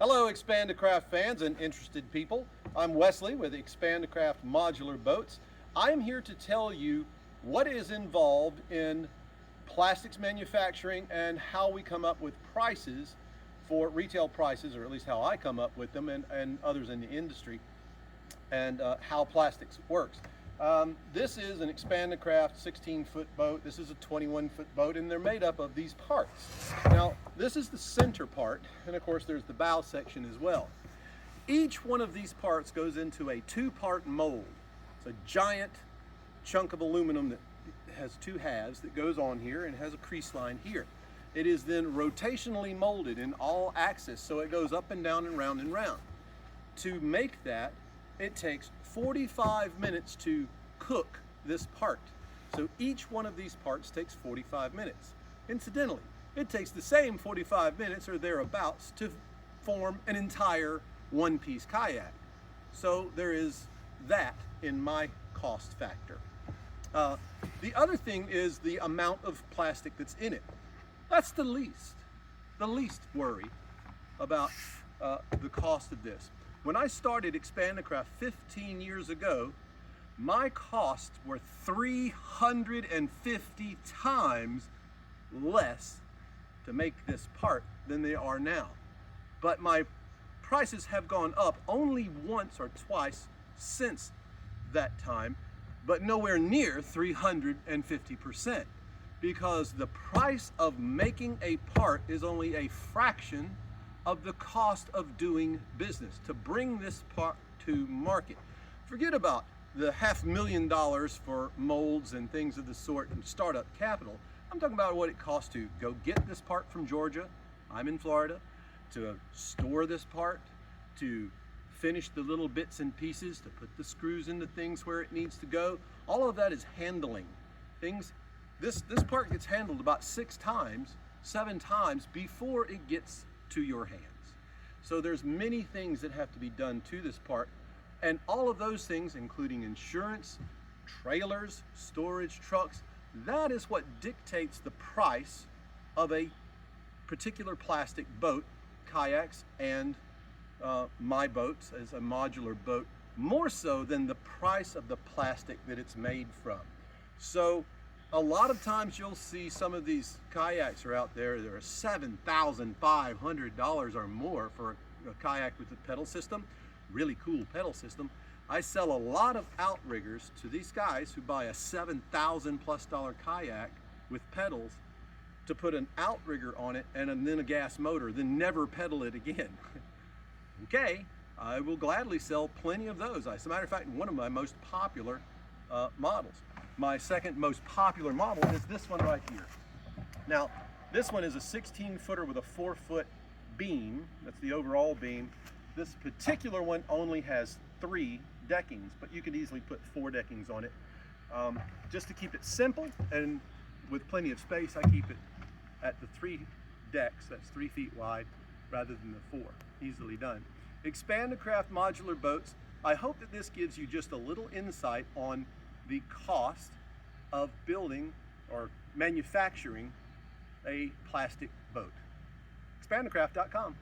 Hello, Expandacraft fans and interested people. I'm Wesley with Expandacraft Modular Boats. I'm here to tell you what is involved in plastics manufacturing and how we come up with prices for retail prices, or at least how I come up with them and others in the industry, and how plastics works. This is an Expandacraft 16-foot boat. This is a 21-foot boat, and they're made up of these parts. Now, this is the center part, and of course there's the bow section as well. Each one of these parts goes into a two-part mold. It's a giant chunk of aluminum that has two halves that goes on here and has a crease line here. It is then rotationally molded in all axes, so it goes up and down and round and round. To make that, it takes 45 minutes to cook this part. So each one of these parts takes 45 minutes. Incidentally, it takes the same 45 minutes or thereabouts to form an entire one-piece kayak. So there is that in my cost factor. The other thing is the amount of plastic that's in it. That's the least worry about the cost of this. When I started Expandacraft 15 years ago, my costs were 350 times less to make this part than they are now. But my prices have gone up only once or twice since that time, but nowhere near 350%, because the price of making a part is only a fraction of the cost of doing business to bring this part to market. Forget about the $500,000 for molds and things of the sort and startup capital. I'm talking about what it costs to go get this part from Georgia, I'm in Florida, to store this part, to finish the little bits and pieces, to put the screws into things where it needs to go. All of that is handling things. This part gets handled about 6 times, 7 times before it gets to your hands. So there's many things that have to be done to this part, and all of those things, including insurance, trailers, storage, trucks, that is what dictates the price of a particular plastic boat, kayaks, and my boats as a modular boat, more so than the price of the plastic that it's made from. So a lot of times you'll see some of these kayaks are out there that are $7,500 or more for a kayak with a pedal system, really cool pedal system. I sell a lot of Outriggers to these guys who buy a $7,000+ kayak with pedals to put an outrigger on it and then a gas motor, then never pedal it again. Okay, I will gladly sell plenty of those. As a matter of fact, one of my most popular models. My second most popular model is this one right here. Now, this one is a 16-footer with a 4-foot beam. That's the overall beam. This particular one only has 3 deckings, but you could easily put 4 deckings on it. Just to keep it simple and with plenty of space, I keep it at the 3 decks. That's 3 feet wide rather than the 4. Easily done. Expandacraft modular boats. I hope that this gives you just a little insight on the cost of building or manufacturing a plastic boat. Expandacraft.com.